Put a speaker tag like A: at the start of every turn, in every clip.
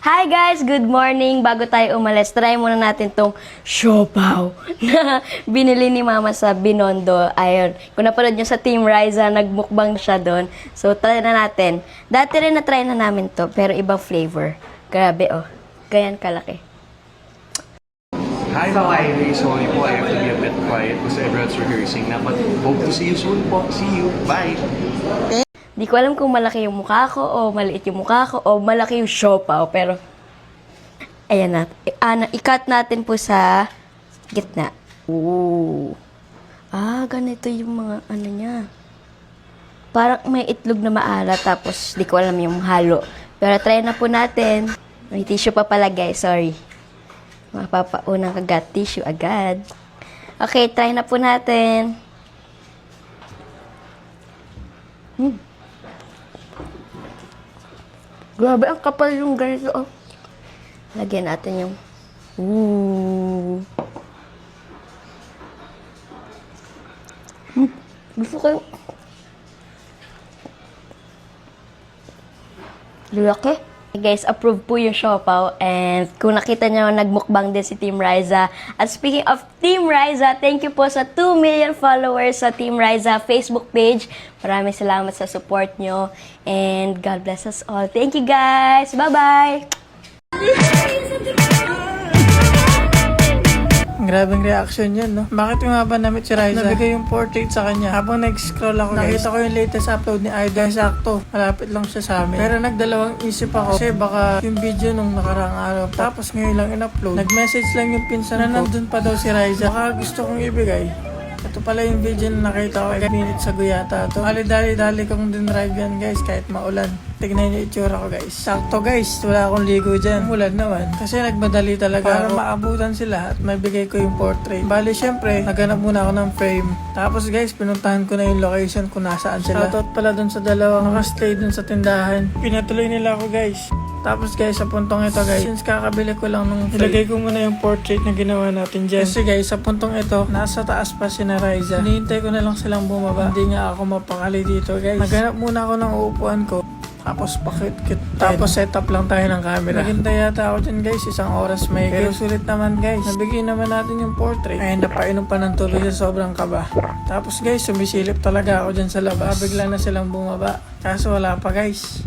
A: Hi guys! Good morning! Bago tayo umalis, try muna natin tong siopaw na binili ni Mama sa Binondo. Ayun, kung napanood nyo sa Team Riza, nagmukbang siya doon. So, try na natin. Dati rin na-try na namin to, pero ibang flavor. Grabe oh, ganyan kalaki.
B: Hi, how are you? Sorry po, I have to be a bit quiet because everyone's rehearsing na. But hope to see you soon po. See you. Bye!
A: Di ko alam kung malaki yung mukha ko, o maliit yung mukha ko, o malaki yung siopaw. Pero, ayan na. I-cut natin po sa gitna. Ooh. Ganito yung mga ano niya. Parang may itlog na maalat, tapos di ko alam yung halo. Pero try na po natin. May tissue pa pala guys, sorry. Mapapaunang kagat tissue agad. Okay, try na po natin. Grabe, ang kapal yung ganito, oh. Lagyan natin yung... Gusto ko yung... Lulaki. Guys, approve po yung siopaw. And kung nakita nyo, nagmukbang din si Team Riza. At speaking of Team Riza, thank you po sa 2 million followers sa Team Riza Facebook page. Maraming salamat sa support nyo. And God bless us all. Thank you guys. Bye-bye!
C: Grabing reaction yan, no? Bakit nga ba namit si Riza? Nabigay yung portrait sa kanya. Habang nag-scroll ako, nakita ko yung latest upload ni Idol. Sakto, malapit lang siya sa amin. Pero nagdalawang isip ako. Kasi baka yung video nung nakaraang araw. Tapos ngayon lang in-upload. Nag-message lang yung pinsan na nandun pa daw si Riza. Baka gusto kong ibigay. Ito pala yung video na nakita ko. 5 minutes ago yata ito. Dali kong din-drive yan guys kahit maulan. Tignan yung itsura ko guys. Sakto guys, wala akong ligo dyan. Ulan naman. Kasi nagmadali talaga para maabutan sila at maibigay ko yung portrait. Bali syempre, naghanap muna ako ng frame. Tapos guys, pinuntahan ko na yung location kung nasaan sila. Shoutout pala dun sa dalawang nakastay dun sa tindahan. Pinatuloy nila ako guys. Tapos guys, sa puntong ito guys, since kakabili ko lang nung ilagay ko muna yung portrait na ginawa natin dyan. Kasi guys, sa puntong ito, nasa taas pa si na Riza. Hinihintay ko na lang silang bumaba. Hindi nga ako mapakali dito guys. Naghanap muna ako ng uupuan ko. Tapos pakit-kit. Tapos setup lang tayo ng camera. Naghintay yata ako dyan guys, 1 oras may. Pero sulit naman guys. Nabigay naman natin yung portrait. Ay, napainom pa ng tuloy sa sobrang kaba. Tapos guys, sumisilip talaga ako dyan sa labas. Bigla na silang bumaba. Kaso wala pa guys.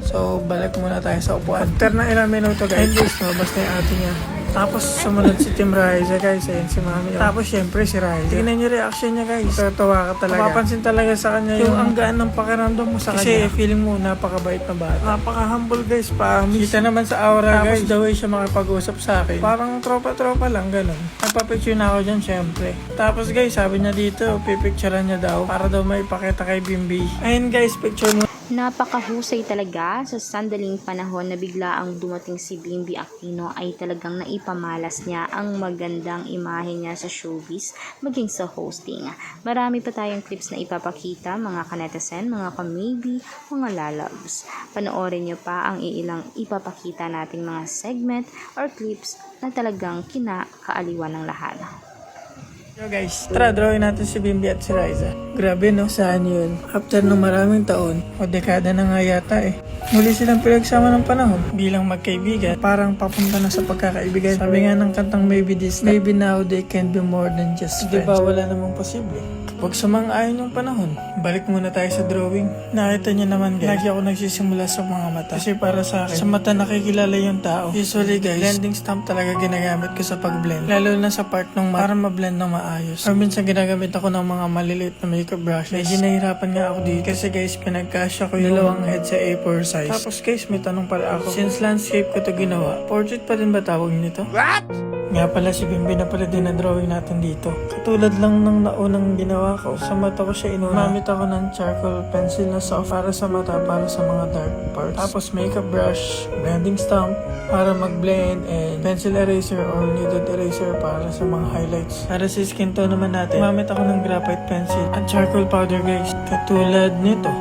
C: So, balik muna tayo sa upuan. After na ilang minuto guys, mabas na yung ate niya. Tapos sumunod si Team Riza guys, ayun si Mami. Tapos syempre si Riza. Tingnan niyo reaction niya guys. Tatawa ka talaga. Mapapansin talaga sa kanya yung ang gaan ng pakiramdam mo sa kanya. Kasi feeling mo napakabait na bata. Napaka-humble guys pa. Kita naman sa aura guys. Tapos the way siya makipag-usap sa akin. Parang tropa-tropa lang ganun. Nagpa-picture na ako dyan syempre. Tapos guys, sabi niya dito, pipicturean niya daw para daw may ipakita kay Bimbi. Ayun guys, picture mo.
D: Napakahusay talaga sa sandaling panahon na bigla ang dumating si Bimbi Aquino ay talagang naipamalas niya ang magandang imahe niya sa showbiz maging sa hosting. Marami pa tayong clips na ipapakita mga kanetasen, mga ka-maybe, mga lalabs. Panoorin niyo pa ang ilang ipapakita nating mga segment or clips na talagang kinakaaliwan ng lahat.
C: Yo guys, tara drawing natin si Bimbi at si Riza. Grabe no, saan yun? After ng maraming taon, o dekada na nga yata muli silang pinagsama ng panahon bilang magkaibigan. Parang papunta na sa pagkakaibigan. Sabi nga ng kantang Maybe This, maybe now they can be more than just friends. Diba wala namang posible? Huwag sumang-ayon yung panahon. Balik muna tayo sa drawing. Nakita niyo naman guys, lagi ako nagsisimula sa mga mata. Kasi para sa akin, sa mata nakikilala yung tao. Usually guys, blending stamp talaga ginagamit ko sa pag-blend. Lalo na sa part ng mata, para ma-blend ng maayos. Or minsan ginagamit ako ng mga maliliit na makeup brushes. Medyo nahihirapan nga ako dito. Kasi guys, pinagkasya ko yung dalawang head sa A4 size. Tapos guys, may tanong pala ako. Since landscape ko to ginawa, portrait pa din ba tawag nito? What? Nga pala si Bimbi na pala din na drawing natin dito. Katulad lang ng naunang ginawa ko. Sa mata ko siya inuna. Gamit ako ng charcoal pencil na soft para sa mata, para sa mga dark parts. Tapos makeup brush, blending stamp para mag-blend, and pencil eraser or kneaded eraser para sa mga highlights. Para sa skin tone naman natin, gamit ako ng graphite pencil at charcoal powder guys. Katulad nito.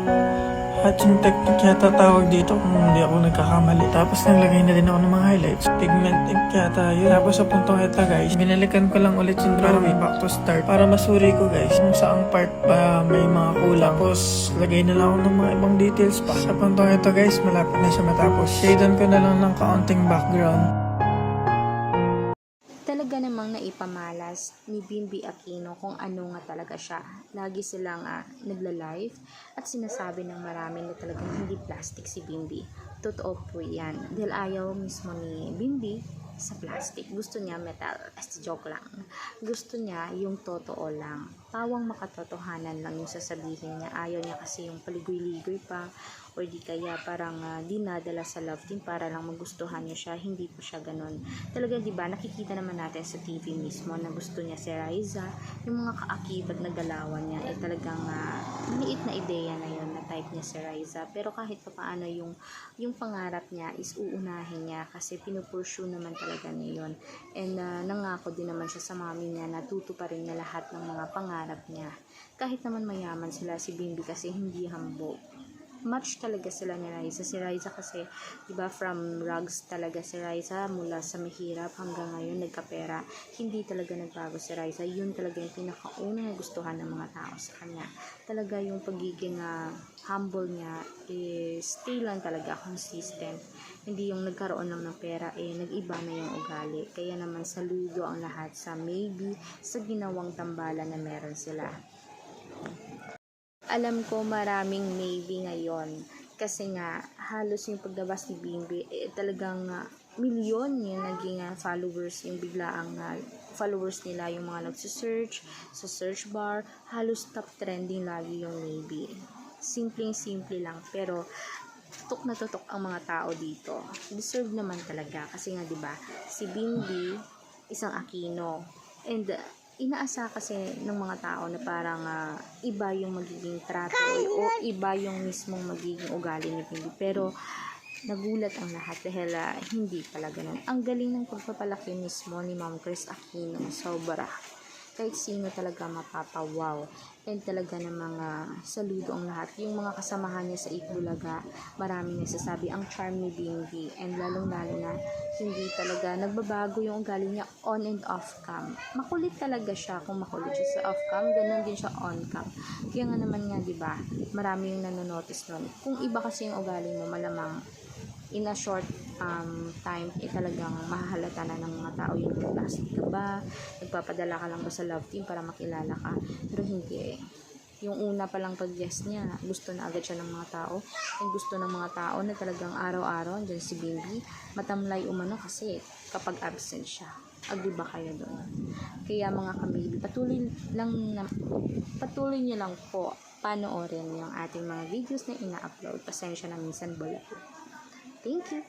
C: Hatching technique yata tawag dito kung hindi ako nagkakamali. Tapos naglagay na din ako ng mga highlights. Pigment ink yata yun. Tapos sa puntong ito guys, binalikan ko lang ulit yung drawing back to start para masuri ko guys kung saang part pa may mga kulang. Tapos lagay na lang ako ng mga ibang details pa. Sa puntong ito guys, malapit na siya matapos. Shadean ko na lang ng kaunting background.
D: Talaga namang naipamalas ni Bimby Aquino kung ano nga talaga siya. Lagi silang nagla-live at sinasabi ng marami na talagang hindi plastic si Bimby. Totoo po yan. Dahil ayaw mismo ni Bimby sa plastic. Gusto niya metal. Joke lang. Gusto niya yung totoo lang. Pawang makatotohanan lang yung sasabihin niya. Ayaw niya kasi yung paligoy-ligoy pa or di kaya parang dinadala sa love team para lang magustuhan niya siya. Hindi po siya ganun. Talaga diba, nakikita naman natin sa TV mismo na gusto niya si Riza. Yung mga kaakibat na galawan niya talagang maliit na ideya na yun na type niya si Riza. Pero kahit pa paano yung pangarap niya is uunahin niya kasi pinupursue naman talaga niya yun. And nangako din naman siya sa mami niya na tutuparin niya lahat ng mga pangarap niya. Kahit naman mayaman sila, si Bimby kasi hindi hambog. Match talaga sila ni Riza. Si Riza kasi, diba, from rags talaga si Riza, mula sa mahirap hanggang ngayon nagkapera. Hindi talaga nagbago si Riza. Yun talaga yung pinakaunang gustuhan ng mga tao sa kanya. Talaga yung pagiging humble niya is stay lang talaga, consistent. Hindi yung nagkaroon lang ng pera, nag-iba na yung ugali. Kaya naman saludo ang lahat sa maybe sa ginawang tambalan na meron sila. Alam ko maraming maybe ngayon kasi nga halos yung paglabas ni Bimby talagang milyon yung naging followers, yung biglaang followers nila, yung mga nagsisearch sa search bar, halos top trending lagi yung maybe. Simpleng-simple lang pero tutok na tutok ang mga tao dito. Deserve naman talaga kasi nga 'di ba si Bimby isang Aquino and inaasa kasi ng mga tao na parang iba yung magiging trato o iba yung mismong magiging ugali ni Bimby. Pero nagulat ang lahat dahil hindi pala ganun. Ang galing ng pagpapalaki mismo ni Ma'am Chris Aquino. Sobra. Kahit sino talaga mapapawaw. And talaga namang saludo ang lahat. Yung mga kasamahan niya sa Itbulaga, maraming nagsasabi ang charm ni Bimby. And lalong-lalo na hindi talaga nagbabago yung ugali niya on and off cam. Makulit talaga siya. Kung makulit siya sa off cam, ganun din siya on cam. Kaya nga naman nga, diba, marami yung nanonotice nun. Kung iba kasi yung ugali mo, malamang in a short time, talagang mahahalata na ng mga tao yung plastic ka ba, nagpapadala ka lang ba sa love team para makilala ka, pero hindi yung una pa lang pag-yes niya, gusto na agad siya ng mga tao, and gusto ng mga tao na talagang araw-araw dyan si Bimby, matamlay umano kasi kapag absent siya. Agree ba kayo doon? Kaya mga kamibi, patuloy niyo lang po panoorin yung ating mga videos na ina-upload. Pasensya na minsan bola po. Thank you.